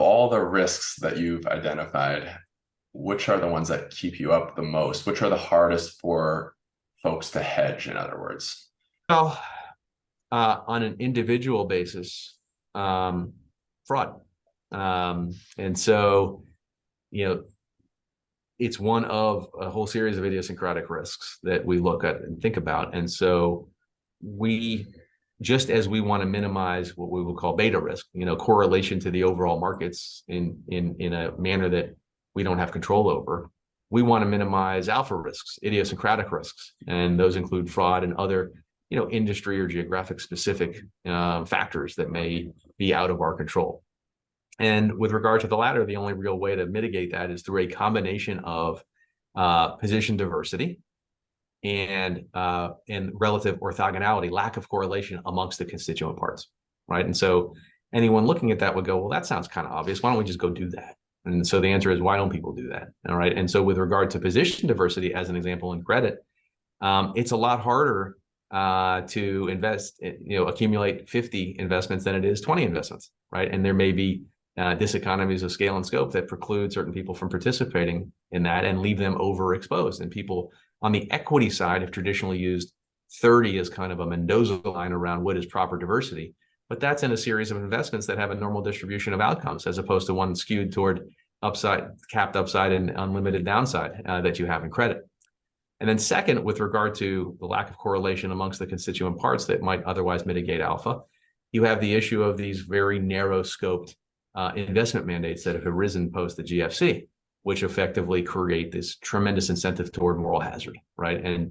all the risks that you've identified, which are the ones that keep you up the most? Which are the hardest for folks to hedge, in other words? Well, on an individual basis, fraud. And so, you know, it's one of a whole series of idiosyncratic risks that we look at and think about. And so just as we want to minimize what we would call beta risk, correlation to the overall markets in a manner that we don't have control over, we want to minimize alpha risks, idiosyncratic risks. And those include fraud and other, industry or geographic specific factors that may be out of our control. And with regard to the latter, the only real way to mitigate that is through a combination of position diversity and relative orthogonality, lack of correlation amongst the constituent parts, right? And so anyone looking at that would go, well, that sounds kind of obvious. Why don't we just go do that? And so the answer is, why don't people do that? All right. And so with regard to position diversity, as an example in credit, it's a lot harder to invest, accumulate 50 investments than it is 20 investments, right? And there may be diseconomies of scale and scope that preclude certain people from participating in that and leave them overexposed. And people on the equity side have traditionally used 30 as kind of a Mendoza line around what is proper diversity, but that's in a series of investments that have a normal distribution of outcomes, as opposed to one skewed toward upside, capped upside and unlimited downside that you have in credit. And then second, with regard to the lack of correlation amongst the constituent parts that might otherwise mitigate alpha, you have the issue of these very narrow scoped investment mandates that have arisen post the GFC, which effectively create this tremendous incentive toward moral hazard, right? And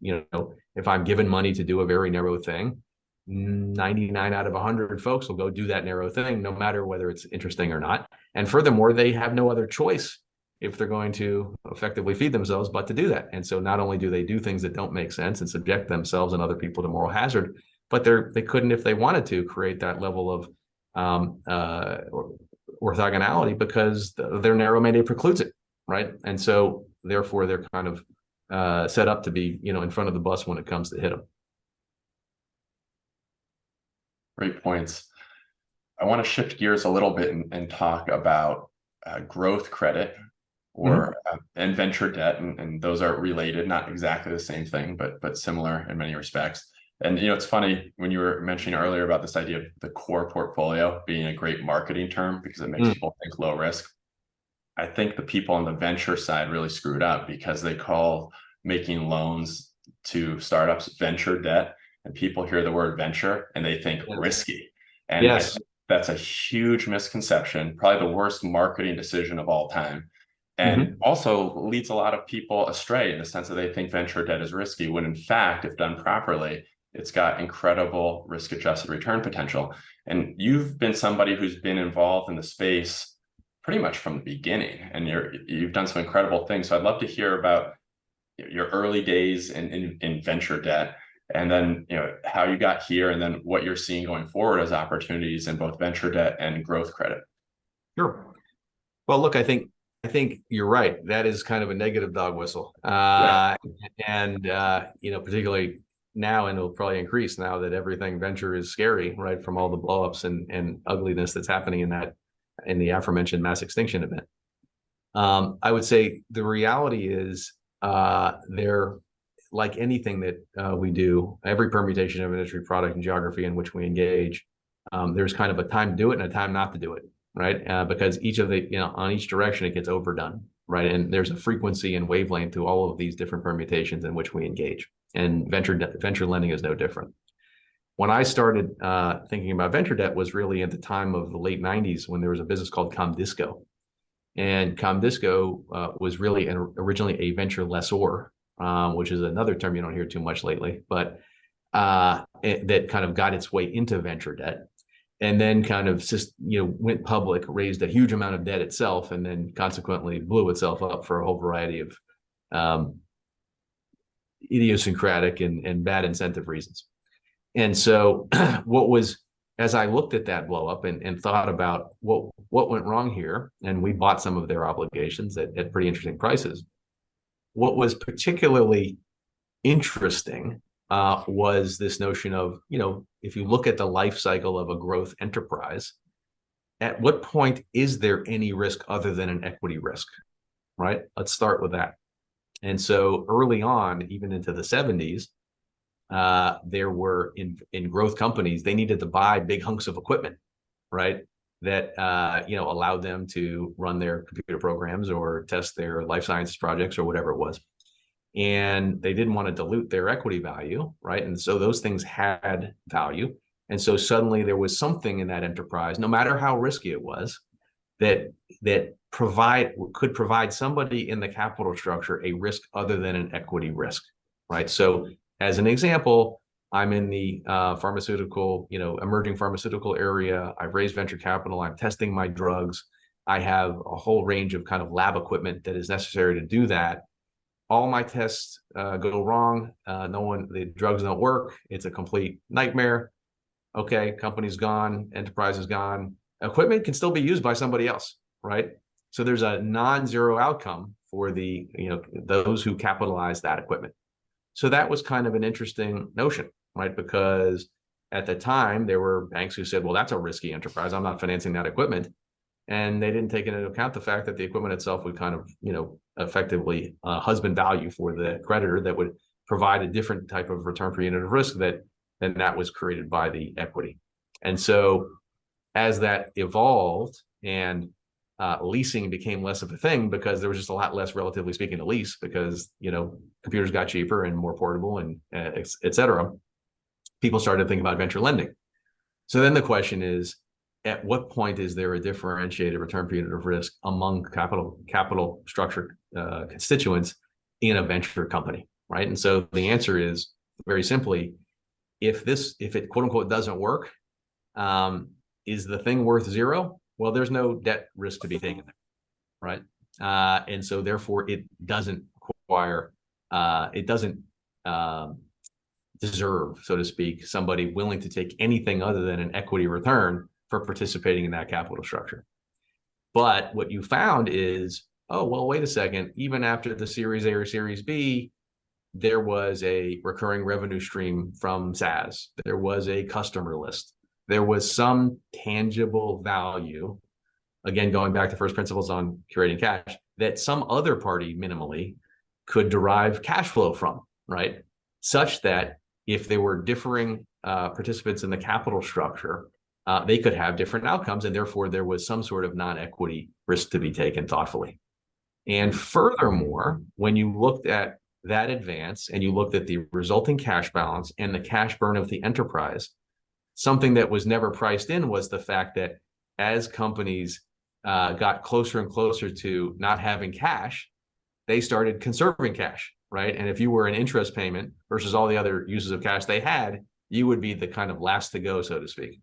if I'm given money to do a very narrow thing, 99 out of 100 folks will go do that narrow thing, no matter whether it's interesting or not. And furthermore, they have no other choice if they're going to effectively feed themselves but to do that. And so not only do they do things that don't make sense and subject themselves and other people to moral hazard, but they couldn't, if they wanted to, create that level of orthogonality because their narrow mandate precludes it, right? And so therefore they're kind of set up to be, in front of the bus when it comes to hit them. Great points. I want to shift gears a little bit and talk about growth credit and venture debt, and those are related, not exactly the same thing, but similar in many respects. And it's funny when you were mentioning earlier about this idea of the core portfolio being a great marketing term because it makes people think low risk. I think the people on the venture side really screwed up because they call making loans to startups venture debt, and people hear the word venture and they think risky. And yes, that's a huge misconception, probably the worst marketing decision of all time. And also leads a lot of people astray in the sense that they think venture debt is risky, when in fact, if done properly, it's got incredible risk-adjusted return potential. And you've been somebody who's been involved in the space pretty much from the beginning, and you've done some incredible things. So I'd love to hear about your early days in venture debt, and then how you got here, and then what you're seeing going forward as opportunities in both venture debt and growth credit. Sure. Well, look, I think you're right. That is kind of a negative dog whistle, and particularly now, and it'll probably increase now that everything venture is scary, right? From all the blowups and ugliness that's happening in the aforementioned mass extinction event. I would say the reality is they're like anything that we do, every permutation of industry, product, and geography in which we engage, there's kind of a time to do it and a time not to do it, right? Because each of the, on each direction, it gets overdone, right? And there's a frequency and wavelength to all of these different permutations in which we engage. And venture lending is no different. When I started thinking about venture debt was really at the time of the late 90s, when there was a business called Comdisco. And Comdisco was really originally a venture lessor, which is another term you don't hear too much lately, but that kind of got its way into venture debt, and then kind of went public, raised a huge amount of debt itself, and then consequently blew itself up for a whole variety of idiosyncratic and bad incentive reasons. And so as I looked at that blow up and thought about what went wrong here, and we bought some of their obligations at pretty interesting prices, what was particularly interesting was this notion of, if you look at the life cycle of a growth enterprise, at what point is there any risk other than an equity risk, right? Let's start with that. And so early on, even into the 70s, there were in growth companies, they needed to buy big hunks of equipment, right? That allowed them to run their computer programs or test their life sciences projects or whatever it was. And they didn't want to dilute their equity value, right? And so those things had value. And so suddenly there was something in that enterprise, no matter how risky it was, that could provide somebody in the capital structure a risk other than an equity risk, right? So as an example, I'm in the pharmaceutical, emerging pharmaceutical area. I've raised venture capital. I'm testing my drugs. I have a whole range of kind of lab equipment that is necessary to do that. All my tests go wrong. The drugs don't work. It's a complete nightmare. Okay, company's gone, enterprise is gone. Equipment can still be used by somebody else, right? So there's a non-zero outcome for those who capitalize that equipment. So that was kind of an interesting notion, right? Because at the time there were banks who said, well, that's a risky enterprise. I'm not financing that equipment. And they didn't take into account the fact that the equipment itself would kind of, effectively husband value for the creditor that would provide a different type of return per unit of risk than that was created by the equity. And so as that evolved and leasing became less of a thing because there was just a lot less, relatively speaking, to lease because, computers got cheaper and more portable and et cetera, people started to think about venture lending. So then the question is, at what point is there a differentiated return per unit of risk among capital structure constituents in a venture company, right? And so the answer is very simply, if it quote unquote doesn't work, is the thing worth zero? Well, there's no debt risk to be taken, right? And so therefore it doesn't deserve, so to speak, somebody willing to take anything other than an equity return for participating in that capital structure. But what you found is, oh, well, wait a second, even after the Series A or Series B, there was a recurring revenue stream from SaaS. There was a customer list. There was some tangible value, again, going back to first principles on curating cash, that some other party minimally could derive cash flow from, right? Such that if there were differing participants in the capital structure, they could have different outcomes, and therefore there was some sort of non-equity risk to be taken thoughtfully. And furthermore, when you looked at that advance and you looked at the resulting cash balance and the cash burn of the enterprise, something that was never priced in was the fact that as companies got closer and closer to not having cash, they started conserving cash, right? And if you were an interest payment versus all the other uses of cash they had, you would be the kind of last to go, so to speak.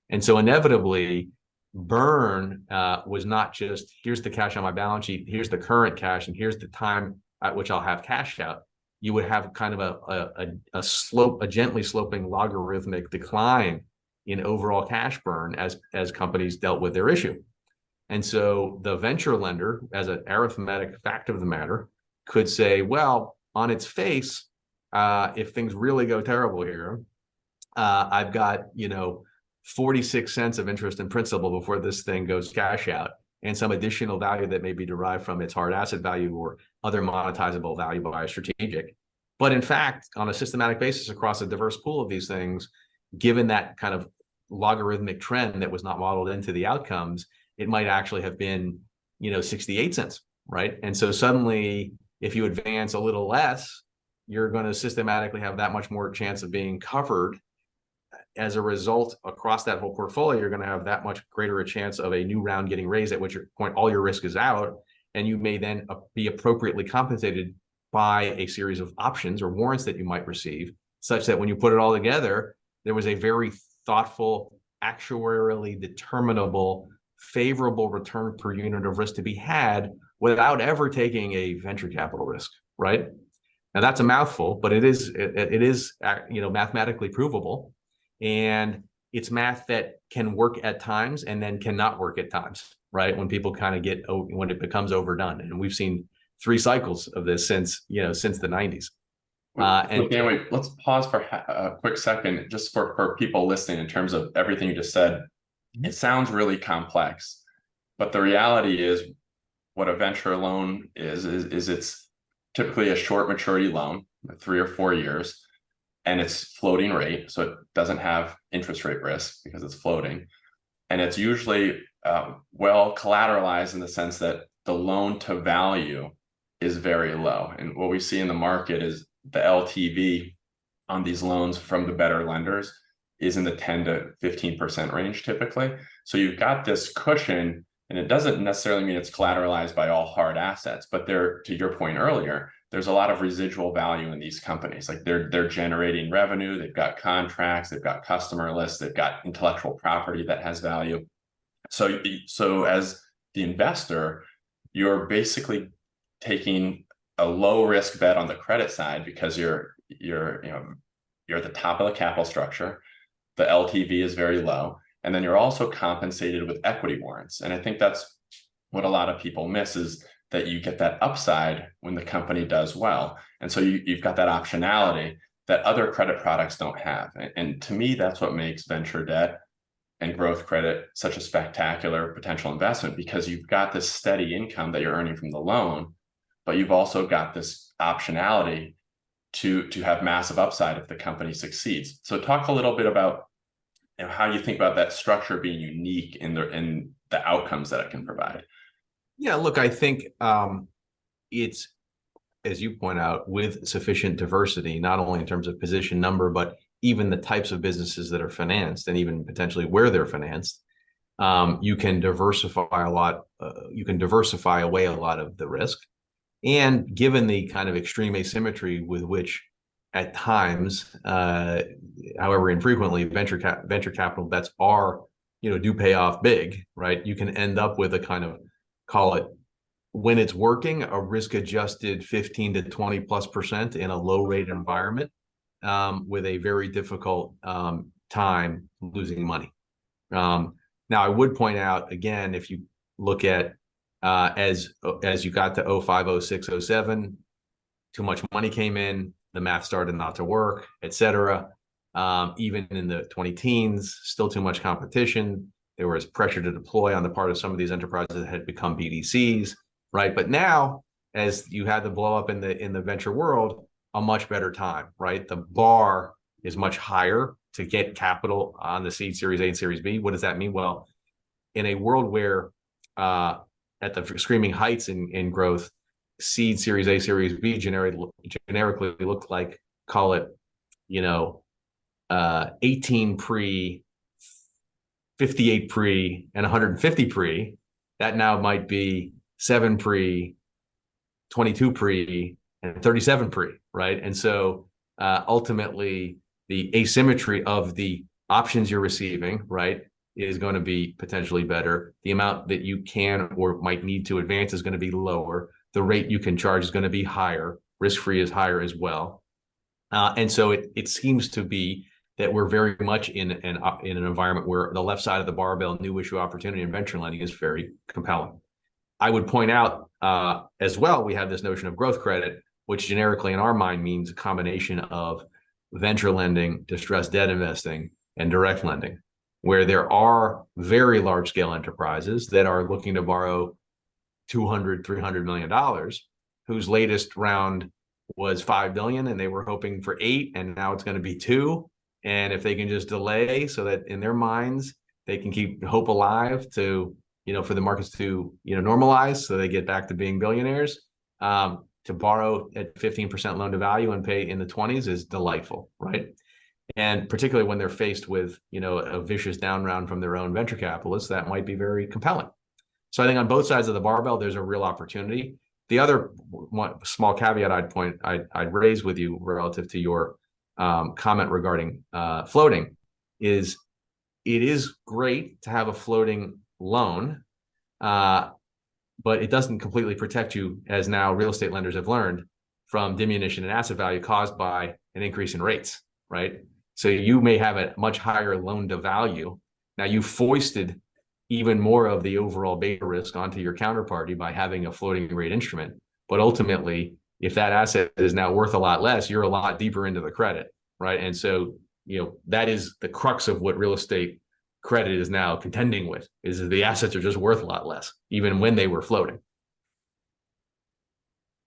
And so inevitably, burn was not just, here's the cash on my balance sheet, here's the current cash, and here's the time at which I'll have cash out. You would have kind of a gently sloping logarithmic decline in overall cash burn as companies dealt with their issue. And so the venture lender, as an arithmetic fact of the matter, could say, well, on its face, if things really go terrible here, I've got, 46 cents of interest in principal before this thing goes cash out, and some additional value that may be derived from its hard asset value or other monetizable value by a strategic. But in fact, on a systematic basis across a diverse pool of these things, given that kind of logarithmic trend that was not modeled into the outcomes, it might actually have been, 68 cents, right? And so suddenly, if you advance a little less, you're going to systematically have that much more chance of being covered. As a result, across that whole portfolio, you're going to have that much greater a chance of a new round getting raised, at which point all your risk is out, and you may then be appropriately compensated by a series of options or warrants that you might receive, such that when you put it all together, there was a very thoughtful, actuarially determinable, favorable return per unit of risk to be had without ever taking a venture capital risk, right? Now that's a mouthful, but it is mathematically provable. And it's math that can work at times and then cannot work at times, right? When people kind of when it becomes overdone. And we've seen 3 cycles of this since the 90s. Anyway, let's pause for a quick second, just for people listening, in terms of everything you just said. It sounds really complex, but the reality is what a venture loan is it's typically a short maturity loan, 3 or 4 years, and it's floating rate, so it doesn't have interest rate risk because it's floating, and it's usually well collateralized in the sense that the loan to value is very low. And what we see in the market is the LTV on these loans from the better lenders is in the 10 to 15% range typically. So you've got this cushion, and it doesn't necessarily mean it's collateralized by all hard assets, but there, to your point earlier, there's a lot of residual value in these companies. Like they're generating revenue, they've got contracts, they've got customer lists, they've got intellectual property that has value. So as the investor, you're basically taking a low risk bet on the credit side because you're at the top of the capital structure. The LTV is very low, and then you're also compensated with equity warrants. And I think that's what a lot of people miss, is that you get that upside when the company does well. And so you've got that optionality that other credit products don't have. And to me, that's what makes venture debt and growth credit such a spectacular potential investment, because you've got this steady income that you're earning from the loan, but you've also got this optionality to have massive upside if the company succeeds. So talk a little bit about how you think about that structure being unique in the outcomes that it can provide. Yeah, look, I think it's, as you point out, with sufficient diversity, not only in terms of position number, but even the types of businesses that are financed and even potentially where they're financed, you can diversify a lot. You can diversify away a lot of the risk. And given the kind of extreme asymmetry with which at times, however infrequently, venture capital bets are, do pay off big, right? You can end up with a kind of, call it, when it's working, a risk adjusted 15 to 20+% in a low rate environment, with a very difficult time losing money. Now, I would point out again, if you look at as you got to 05, 06, 07, too much money came in, the math started not to work, et cetera. Even in the 20 teens, still too much competition. There was pressure to deploy on the part of some of these enterprises that had become BDCs, right? But now, as you had the blow up in the venture world, a much better time, right? The bar is much higher to get capital on the seed, Series A and Series B. What does that mean? Well, in a world where at the screaming heights in growth, seed, Series A, Series B generically looked like, call it, 18 pre, 58 pre, and 150 pre. That now might be 7 pre, 22 pre, and 37 pre, right? And so ultimately, the asymmetry of the options you're receiving, right, is going to be potentially better. The amount that you can or might need to advance is going to be lower. The rate you can charge is going to be higher. Risk-free is higher as well. And so it seems to be that we're very much in an environment where the left side of the barbell, new issue opportunity and venture lending, is very compelling. I would point out as well, we have this notion of growth credit, which generically in our mind means a combination of venture lending, distressed debt investing, and direct lending, where there are very large scale enterprises that are looking to borrow $200, $300 million, whose latest round was $5 billion and they were hoping for 8, and now it's going to be 2. And if they can just delay so that in their minds, they can keep hope alive to, for the markets to, normalize so they get back to being billionaires, to borrow at 15% loan to value and pay in the 20s is delightful, right? And particularly when they're faced with, a vicious down round from their own venture capitalists, that might be very compelling. So I think on both sides of the barbell, there's a real opportunity. The other small caveat I'd raise with you relative to your comment regarding floating is, it is great to have a floating loan, but it doesn't completely protect you, as now real estate lenders have learned, from diminution in asset value caused by an increase in rates, right? So you may have a much higher loan to value. Now you foisted even more of the overall beta risk onto your counterparty by having a floating rate instrument. But ultimately, if that asset is now worth a lot less, you're a lot deeper into the credit, right? And so, that is the crux of what real estate credit is now contending with, is that the assets are just worth a lot less, even when they were floating.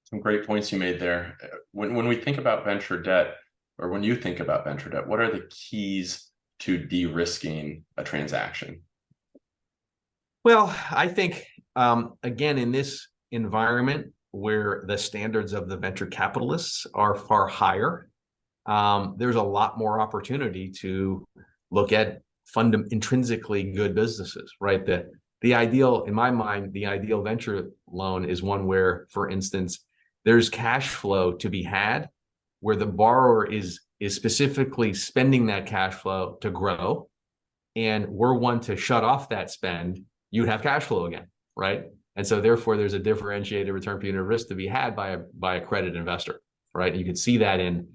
Some great points you made there. When we think about venture debt, or when you think about venture debt, what are the keys to de-risking a transaction? Well, I think, again, in this environment where the standards of the venture capitalists are far higher, there's a lot more opportunity to look at intrinsically good businesses, right? The ideal, in my mind, the ideal venture loan is one where, for instance, there's cash flow to be had, where the borrower is specifically spending that cash flow to grow, and we're one to shut off that spend, you'd have cash flow again, right? And so therefore, there's a differentiated return per unit of risk to be had by a credit investor, right? And you can see that in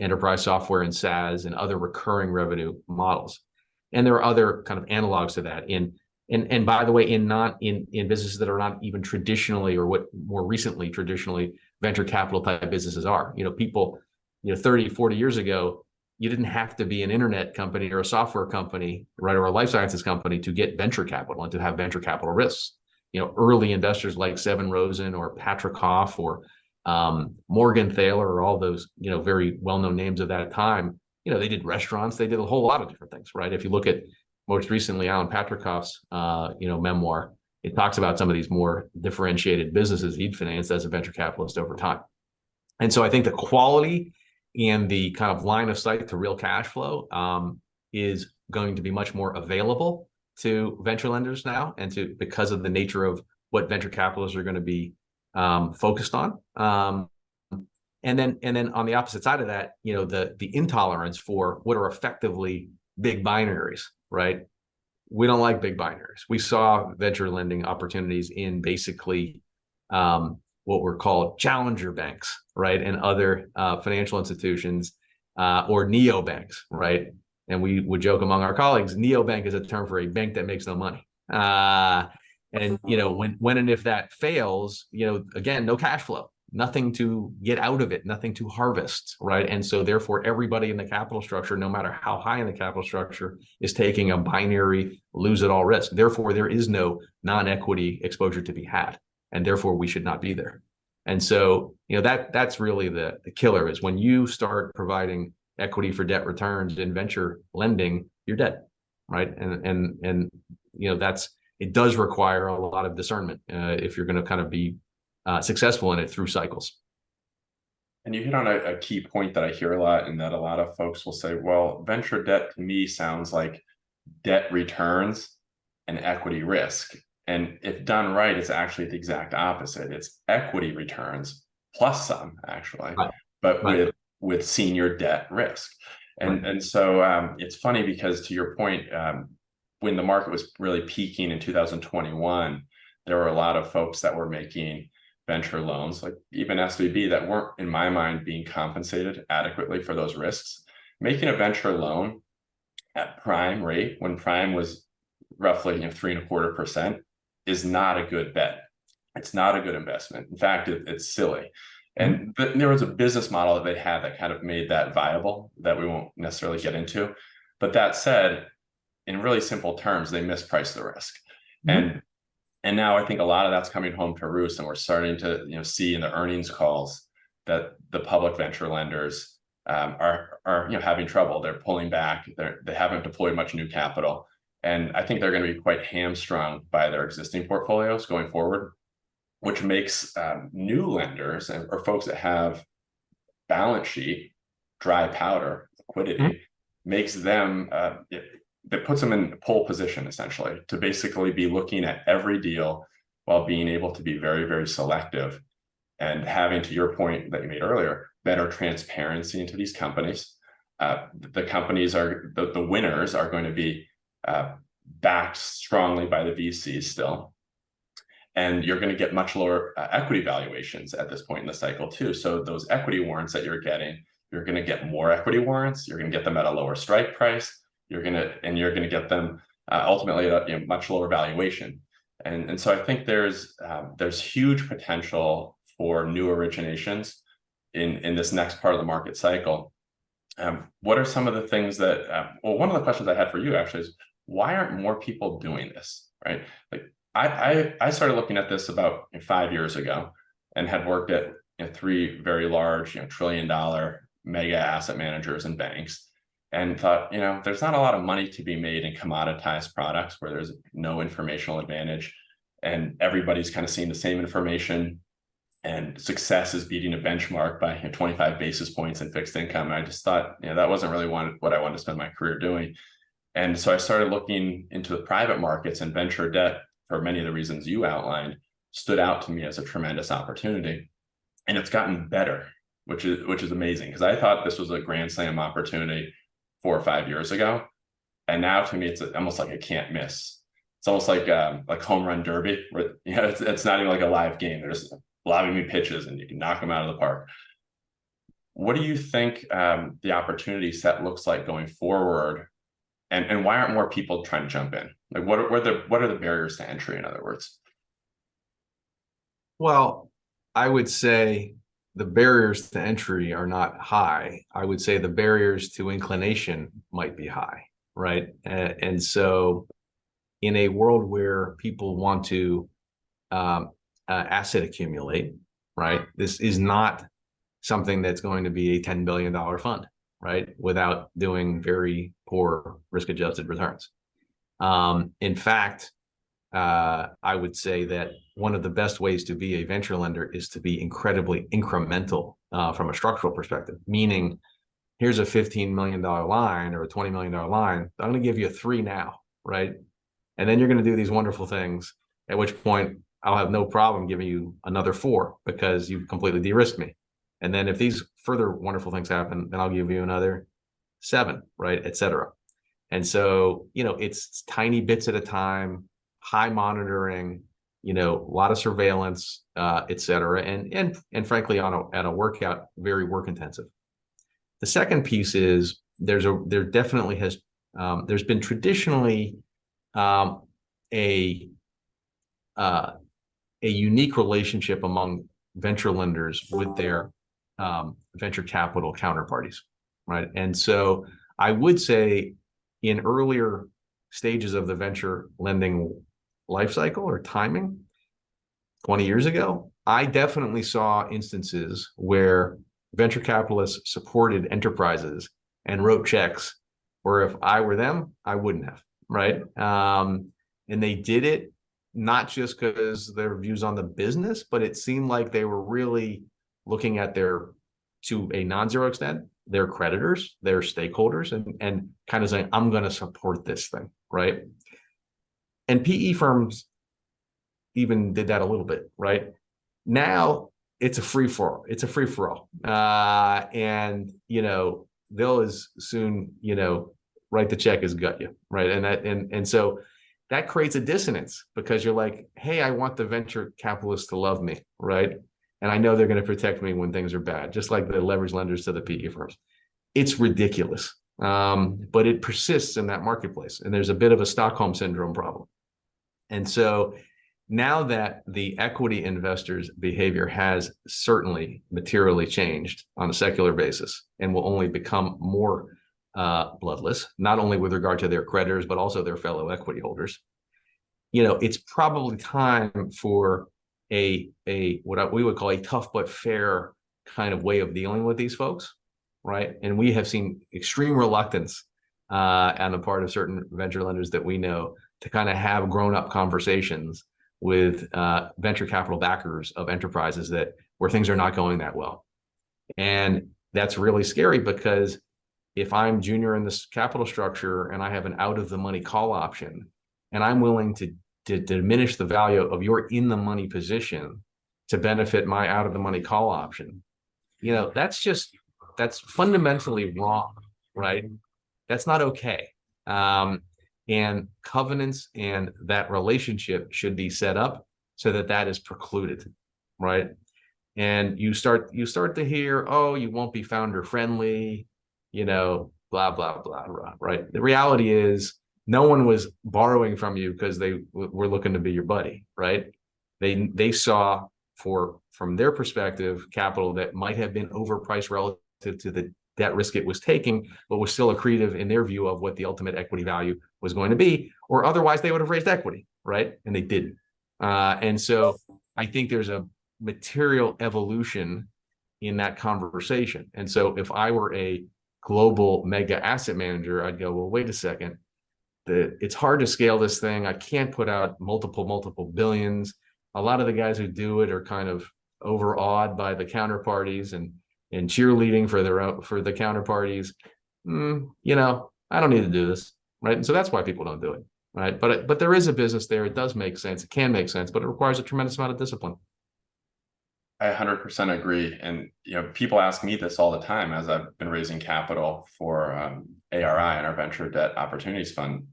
enterprise software and SaaS and other recurring revenue models. And there are other kind of analogs to that and by the way, in businesses that are not even traditionally, or what more recently traditionally venture capital type businesses are. People, 30, 40 years ago, you didn't have to be an internet company or a software company, right, or a life sciences company to get venture capital and to have venture capital risks. Early investors like Seven Rosen or Patrick Hoff or Morgan Thaler, or all those, very well-known names of that time, they did restaurants, they did a whole lot of different things, right? If you look at most recently Alan Patrick Hoff's, memoir, it talks about some of these more differentiated businesses he'd financed as a venture capitalist over time. And so I think the quality and the kind of line of sight to real cash flow is going to be much more available to venture lenders now, and because of the nature of what venture capitalists are going to be focused on. And then on the opposite side of that, the intolerance for what are effectively big binaries, right? We don't like big binaries. We saw venture lending opportunities in basically what were called challenger banks, right? And other financial institutions or neobanks, right? And we would joke among our colleagues, neobank is a term for a bank that makes no money. And when and if that fails, again, no cash flow, nothing to get out of it, nothing to harvest, right? And so therefore, everybody in the capital structure, no matter how high in the capital structure, is taking a binary lose it all risk. Therefore, there is no non-equity exposure to be had, and therefore we should not be there. And so, that's really the killer, is when you start providing equity for debt returns in venture lending, you're dead, right? And it does require a lot of discernment if you're going to kind of be successful in it through cycles. And you hit on a key point that I hear a lot, and that a lot of folks will say, well, venture debt to me sounds like debt returns and equity risk. And if done right, it's actually the exact opposite. It's equity returns plus some, actually, Right. but Right. with senior debt risk. And Right. and so it's funny because, to your point, when the market was really peaking in 2021, there were a lot of folks that were making venture loans, like even SVB, that weren't, in my mind, being compensated adequately for those risks. Making a venture loan at prime rate, when prime was roughly 3.25%, is not a good bet. It's not a good investment. In fact, it's silly. And there was a business model that they had that kind of made that viable, that we won't necessarily get into. But that said, in really simple terms, they mispriced the risk. And now I think a lot of that's coming home to roost, and we're starting to see in the earnings calls that the public venture lenders are having trouble. They're pulling back. They haven't deployed much new capital, and I think they're going to be quite hamstrung by their existing portfolios going forward, which makes new lenders or folks that have balance sheet, dry powder, liquidity, makes them that puts them in pole position, essentially, to basically be looking at every deal while being able to be very, very selective, and having, to your point that you made earlier, better transparency into these companies. The companies the winners are going to be backed strongly by the VCs still. And you're going to get much lower equity valuations at this point in the cycle too. So those equity warrants that you're getting, you're going to get more equity warrants. You're going to get them at a lower strike price. You're going to get them ultimately at a much lower valuation. And so I think there's huge potential for new originations in this next part of the market cycle. What are some of the things that? Well, one of the questions I had for you actually is, why aren't more people doing this, right? Like I started looking at this about 5 years ago and had worked at three very large, $1 trillion mega asset managers and banks, and thought, there's not a lot of money to be made in commoditized products where there's no informational advantage and everybody's kind of seeing the same information and success is beating a benchmark by 25 basis points in fixed income. And I just thought, that wasn't really what I wanted to spend my career doing. And so I started looking into the private markets, and venture debt, for many of the reasons you outlined, stood out to me as a tremendous opportunity. And it's gotten better, which is amazing, because I thought this was a grand slam opportunity 4 or 5 years ago. And now to me, it's almost like a can't miss. It's almost like home run derby, where it's not even like a live game. There's lobbing me pitches and you can knock them out of the park. What do you think the opportunity set looks like going forward? And why aren't more people trying to jump in? Like, what are the barriers to entry, in other words? Well, I would say the barriers to entry are not high. I would say the barriers to inclination might be high, right? And so in a world where people want to asset accumulate, right? This is not something that's going to be a $10 billion fund, right? Without doing very poor risk-adjusted returns. In fact, I would say that one of the best ways to be a venture lender is to be incredibly incremental from a structural perspective, meaning here's a $15 million line or a $20 million line. I'm going to give you 3 now, right? And then you're going to do these wonderful things, at which point I'll have no problem giving you another 4 because you've completely de-risked me. And then if these further wonderful things happen, then I'll give you another 7, right, et cetera. And so, it's tiny bits at a time, high monitoring, a lot of surveillance, et cetera. And frankly, at a workout, very work intensive. The second piece is there's been traditionally a unique relationship among venture lenders with their venture capital counterparties, right? And so I would say in earlier stages of the venture lending life cycle or timing, 20 years ago, I definitely saw instances where venture capitalists supported enterprises and wrote checks, or if I were them, I wouldn't have, right? And they did it not just because their views on the business, but it seemed like they were really looking at to a non-zero extent, their creditors, their stakeholders, and kind of saying, I'm going to support this thing, right? And PE firms even did that a little bit, right? Now it's a free for all. It's a free for all, and they'll as soon write the check as gut you, right? And so that creates a dissonance because you're like, hey, I want the venture capitalists to love me, right? And I know they're going to protect me when things are bad, just like the leverage lenders to the PE firms. It's ridiculous, but it persists in that marketplace, and there's a bit of a Stockholm syndrome problem. And so now that the equity investors' behavior has certainly materially changed on a secular basis and will only become more bloodless, not only with regard to their creditors, but also their fellow equity holders, it's probably time for what we would call a tough but fair kind of way of dealing with these folks, right? And we have seen extreme reluctance on the part of certain venture lenders that we know to kind of have grown-up conversations with venture capital backers of enterprises where things are not going that well. And that's really scary because if I'm junior in this capital structure and I have an out-of-the-money call option, and I'm willing to diminish the value of your in-the-money position to benefit my out-of-the-money call option, that's fundamentally wrong, right? That's not okay. And covenants and that relationship should be set up so that is precluded, right? And you start to hear, oh, you won't be founder friendly, blah, blah, blah, blah, right? The reality is no one was borrowing from you because they were looking to be your buddy, right? They saw from their perspective, capital that might have been overpriced relative to the debt risk it was taking, but was still accretive in their view of what the ultimate equity value was going to be, or otherwise they would have raised equity, right? And they didn't. And so I think there's a material evolution in that conversation. And so if I were a global mega asset manager, I'd go, well, wait a second. It's hard to scale this thing. I can't put out multiple billions. A lot of the guys who do it are kind of overawed by the counterparties and cheerleading for the counterparties. I don't need to do this, right? And so that's why people don't do it, right? But there is a business there. It does make sense. It can make sense, but it requires a tremendous amount of discipline. I 100% agree. And people ask me this all the time as I've been raising capital for ARI and our venture debt opportunities fund.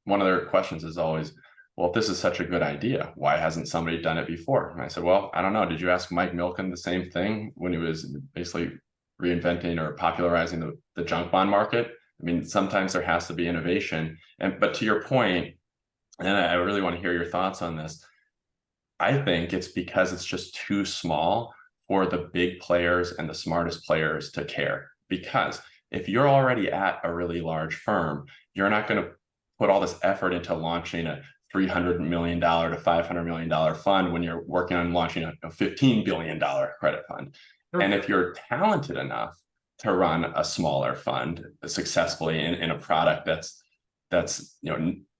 One of their questions is always, well, if this is such a good idea, why hasn't somebody done it before? And I said, well, I don't know. Did you ask Mike Milken the same thing when he was basically reinventing or popularizing the junk bond market? I mean, sometimes there has to be innovation. But to your point, and I really want to hear your thoughts on this, I think it's because it's just too small for the big players and the smartest players to care. Because if you're already at a really large firm, you're not going to put all this effort into launching a $300 million to $500 million fund when you're working on launching a $15 billion credit fund. Sure. And if you're talented enough to run a smaller fund successfully in a product that's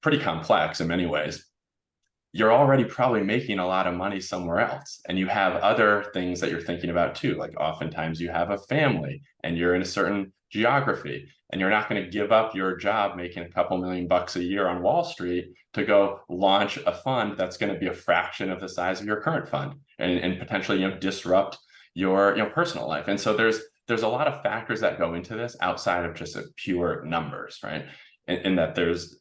pretty complex in many ways, you're already probably making a lot of money somewhere else. And you have other things that you're thinking about too. Like oftentimes you have a family and you're in a certain geography and you're not going to give up your job making a couple $1,000,000 a year on Wall Street to go launch a fund that's going to be a fraction of the size of your current fund and potentially disrupt your personal life. And so there's a lot of factors that go into this outside of just pure numbers, right? In that there's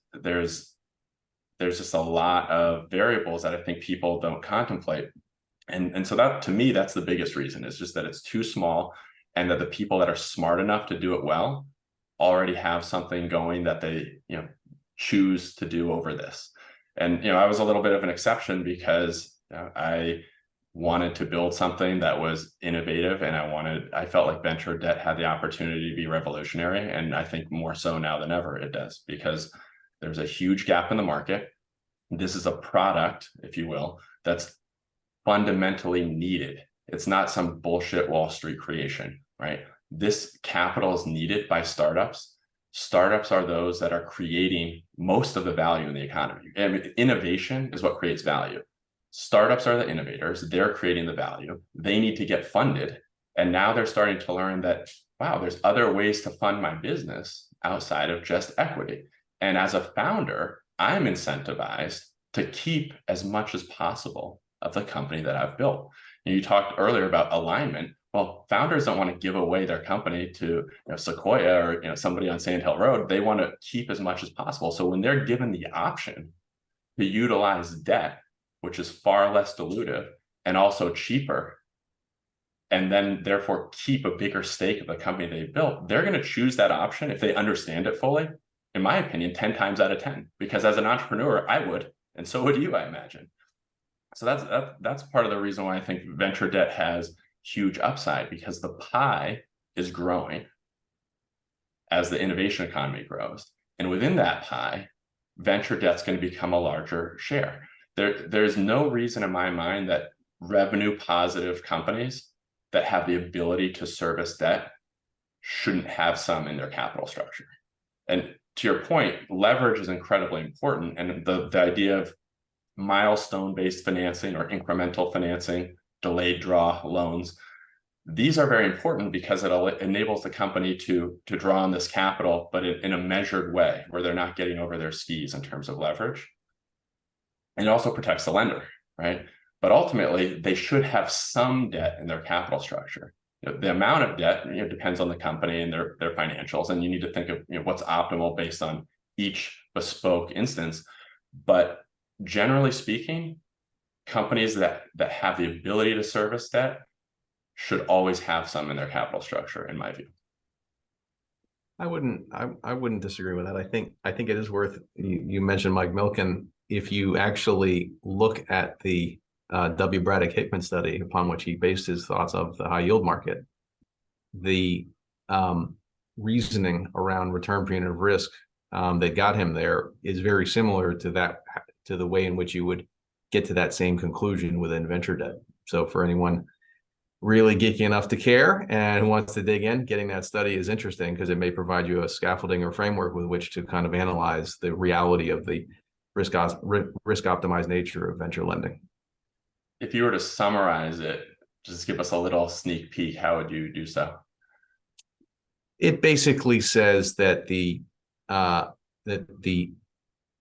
just a lot of variables that I think people don't contemplate. And so that, to me, that's the biggest reason, is just that it's too small and that the people that are smart enough to do it well already have something going that they, choose to do over this. And, I was a little bit of an exception because I wanted to build something that was innovative and I felt like venture debt had the opportunity to be revolutionary. And I think more so now than ever it does, because there's a huge gap in the market. This is a product, if you will, that's fundamentally needed. It's not some bullshit Wall Street creation, right? This capital is needed by startups. Startups are those that are creating most of the value in the economy. And innovation is what creates value. Startups are the innovators. They're creating the value. They need to get funded. And now they're starting to learn that, wow, there's other ways to fund my business outside of just equity. And as a founder, I'm incentivized to keep as much as possible of the company that I've built. And you talked earlier about alignment. Well, founders don't want to give away their company to Sequoia or somebody on Sand Hill Road. They want to keep as much as possible. So when they're given the option to utilize debt, which is far less dilutive and also cheaper, and then therefore keep a bigger stake of the company they built, they're going to choose that option if they understand it fully. In my opinion, 10 times out of 10, because as an entrepreneur, I would, and so would you, I imagine. So that's part of the reason why I think venture debt has huge upside, because the pie is growing as the innovation economy grows. And within that pie, venture debt's going to become a larger share. There's no reason in my mind that revenue positive companies that have the ability to service debt shouldn't have some in their capital structure. And to your point, leverage is incredibly important. And the idea of milestone-based financing or incremental financing, delayed draw loans, these are very important because it enables the company to draw on this capital, but in a measured way where they're not getting over their skis in terms of leverage. And it also protects the lender, right? But ultimately, they should have some debt in their capital structure. The amount of debt depends on the company and their financials, and you need to think of what's optimal based on each bespoke instance. But generally speaking, companies that have the ability to service debt should always have some in their capital structure, in my view. I wouldn't disagree with that. I think it is worth. You mentioned Mike Milken. If you actually look at the W. Braddock Hickman study upon which he based his thoughts of the high yield market, the reasoning around return premium of risk that got him there is very similar to the way in which you would get to that same conclusion within venture debt. So for anyone really geeky enough to care and wants to dig in, getting that study is interesting because it may provide you a scaffolding or framework with which to kind of analyze the reality of the risk optimized nature of venture lending. If you were to summarize it, just give us a little sneak peek, how would you do so? It basically says that the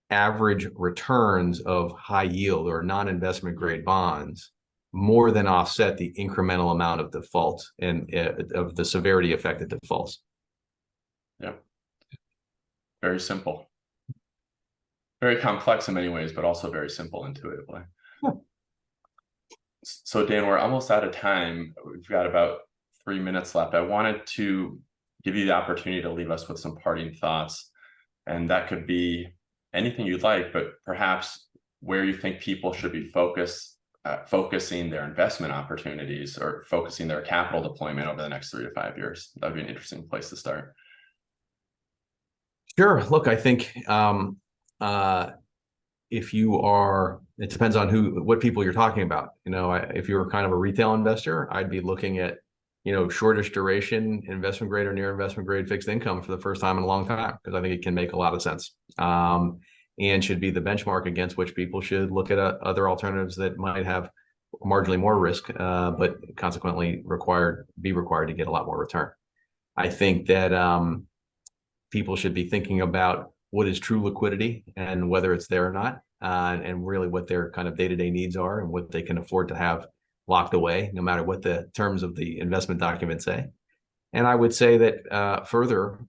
average returns of high yield or non-investment grade bonds more than offset the incremental amount of default and of the severity affected defaults. Yep. Very simple. Very complex in many ways, but also very simple intuitively. Yeah. So Dan, we're almost out of time. We've got about 3 minutes left. I wanted to give you the opportunity to leave us with some parting thoughts. And that could be anything you'd like, but perhaps where you think people should be focusing their investment opportunities or focusing their capital deployment over the next 3 to 5 years. That'd be an interesting place to start. Sure. Look, I think if you are, it depends on what people you're talking about. If you're kind of a retail investor, I'd be looking at, shortish duration, investment grade or near investment grade fixed income for the first time in a long time, because I think it can make a lot of sense. And should be the benchmark against which people should look at other alternatives that might have marginally more risk, but consequently be required to get a lot more return. I think that people should be thinking about what is true liquidity and whether it's there or not, and really what their kind of day-to-day needs are and what they can afford to have locked away, no matter what the terms of the investment documents say. And I would say that further,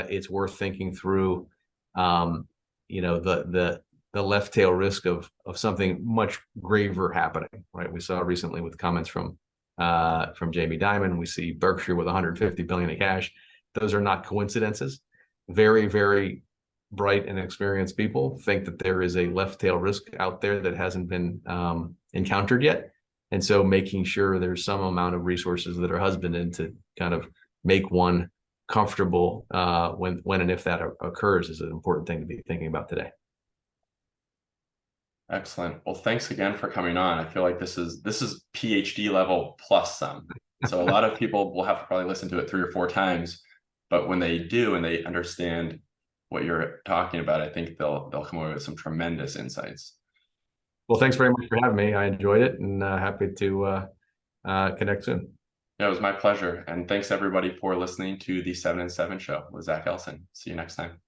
it's worth thinking through, the left tail risk of something much graver happening. Right? We saw recently with comments from Jamie Dimon. We see Berkshire with 150 billion in cash. Those are not coincidences. Very, very bright and experienced people think that there is a left tail risk out there that hasn't been encountered yet. And so making sure there's some amount of resources that are husbanded to kind of make one comfortable when and if that occurs is an important thing to be thinking about today. Excellent. Well, thanks again for coming on. I feel like this is PhD level plus some. So a lot of people will have to probably listen to it 3 or 4 times, but when they do and they understand what you're talking about, I think they'll come away with some tremendous insights. Well, thanks very much for having me. I enjoyed it and happy to connect soon. Yeah, it was my pleasure. And thanks everybody for listening to the 7 and 7 show with Zack Ellison. See you next time.